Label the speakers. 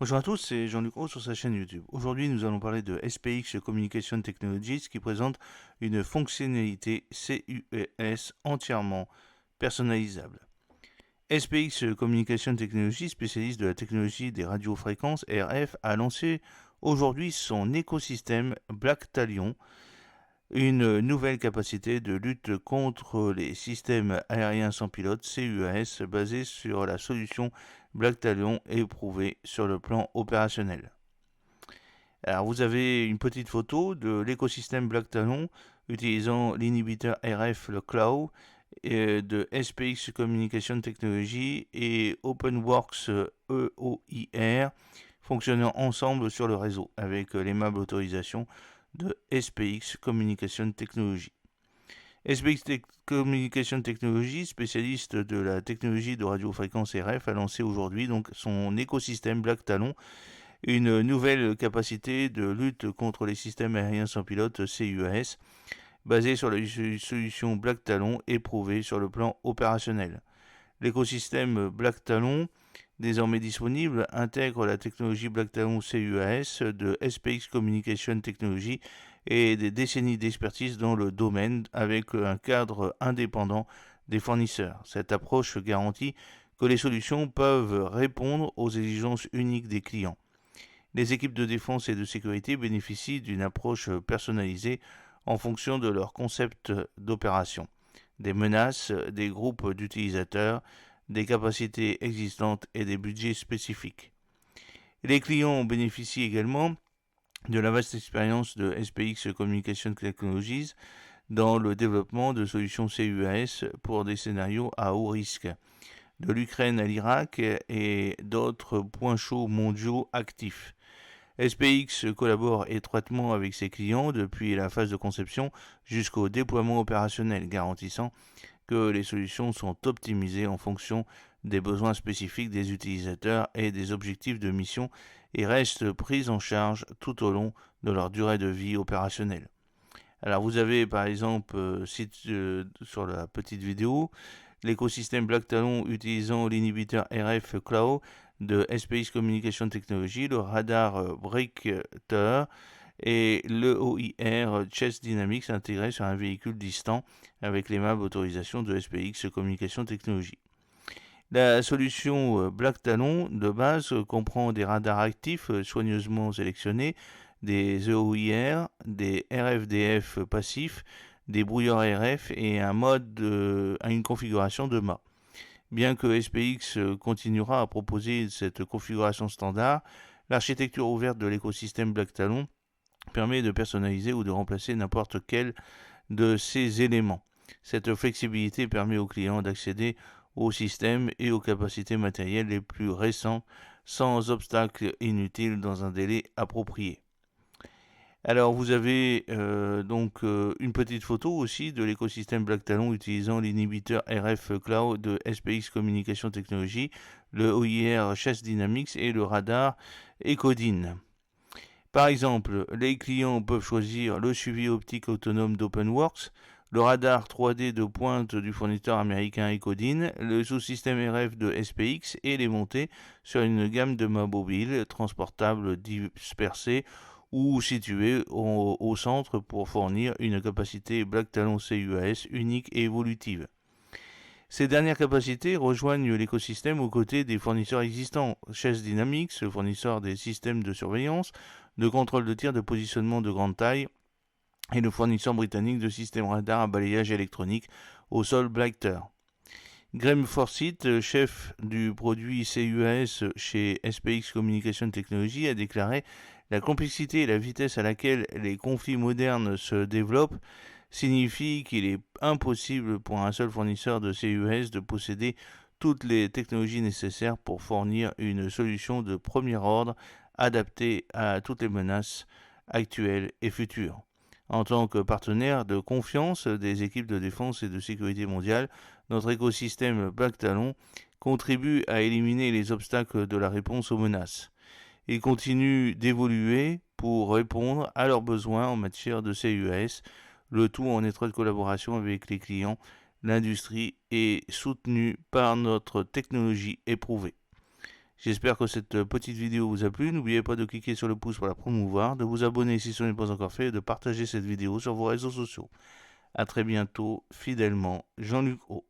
Speaker 1: Bonjour à tous, c'est Jean-Luc Roux sur sa chaîne YouTube. Aujourd'hui, nous allons parler de SPX Communication Technologies qui présente une fonctionnalité CUES entièrement personnalisable. SPX Communication Technologies, spécialiste de la technologie des radiofréquences RF, a lancé aujourd'hui son écosystème Black Talion, une nouvelle capacité de lutte contre les systèmes aériens sans pilote CUAS basée sur la solution Black Talion éprouvée sur le plan opérationnel. Alors vous avez une petite photo de l'écosystème Black Talon utilisant l'inhibiteur RF, le Cloud, de SPX Communication Technology et OpenWorks EOIR fonctionnant ensemble sur le réseau avec l'aimable autorisation de SPX Communication Technology. SPX Communication Technology, spécialiste de la technologie de radiofréquence RF, a lancé aujourd'hui donc son écosystème Black Talon, une nouvelle capacité de lutte contre les systèmes aériens sans pilote CUAS, basée sur la solution Black Talon éprouvée sur le plan opérationnel. L'écosystème Black Talon, désormais disponible, intègre la technologie Black Talon CUAS de SPX Communication Technology et des décennies d'expertise dans le domaine avec un cadre indépendant des fournisseurs. Cette approche garantit que les solutions peuvent répondre aux exigences uniques des clients. Les équipes de défense et de sécurité bénéficient d'une approche personnalisée en fonction de leur concept d'opération, des menaces, des groupes d'utilisateurs, des capacités existantes et des budgets spécifiques. Les clients bénéficient également de la vaste expérience de SPX Communication Technologies dans le développement de solutions CUAS pour des scénarios à haut risque, de l'Ukraine à l'Irak et d'autres points chauds mondiaux actifs. SPX collabore étroitement avec ses clients depuis la phase de conception jusqu'au déploiement opérationnel, garantissant que les solutions sont optimisées en fonction des besoins spécifiques des utilisateurs et des objectifs de mission et restent prises en charge tout au long de leur durée de vie opérationnelle. Alors vous avez par exemple sur la petite vidéo l'écosystème Black Talon utilisant l'inhibiteur RF Cloud de SPX Communication Technology, le radar Breakter et le OIR Chess Dynamics intégré sur un véhicule distant avec l'aimable autorisation de SPX Communication Technology. La solution Black Talon de base comprend des radars actifs soigneusement sélectionnés, des EOIR, des RFDF passifs, des brouilleurs RF et une configuration de mât. Bien que SPX continuera à proposer cette configuration standard, l'architecture ouverte de l'écosystème Black Talon permet de personnaliser ou de remplacer n'importe quel de ces éléments. Cette flexibilité permet aux clients d'accéder au système et aux capacités matérielles les plus récentes sans obstacle inutile dans un délai approprié. Alors vous avez une petite photo aussi de l'écosystème Black Talon utilisant l'inhibiteur RF Cloud de SPX Communication Technology, le OIR Chess Dynamics et le radar Ecodyn. Par exemple, les clients peuvent choisir le suivi optique autonome d'OpenWorks, le radar 3D de pointe du fournisseur américain Ecodyn, le sous-système RF de SPX et les monter sur une gamme de mâts mobiles transportables dispersés ou situés au centre pour fournir une capacité Black Talon CUAS unique et évolutive. Ces dernières capacités rejoignent l'écosystème aux côtés des fournisseurs existants, Chess Dynamics, le fournisseur des systèmes de surveillance, de contrôle de tir de positionnement de grande taille, et le fournisseur britannique de systèmes radar à balayage électronique au sol Blackter. Graham Forsyth, chef du produit CUAS chez SPX Communication Technology, a déclaré « La complexité et la vitesse à laquelle les conflits modernes se développent signifie qu'il est impossible pour un seul fournisseur de CUAS de posséder toutes les technologies nécessaires pour fournir une solution de premier ordre adaptée à toutes les menaces actuelles et futures. » En tant que partenaire de confiance des équipes de défense et de sécurité mondiale, notre écosystème Black Talon contribue à éliminer les obstacles de la réponse aux menaces. Il continue d'évoluer pour répondre à leurs besoins en matière de CUAS, le tout en étroite collaboration avec les clients, l'industrie et soutenu par notre technologie éprouvée. J'espère que cette petite vidéo vous a plu. N'oubliez pas de cliquer sur le pouce pour la promouvoir, de vous abonner si ce n'est pas encore fait et de partager cette vidéo sur vos réseaux sociaux. A très bientôt, fidèlement, Jean-Luc O.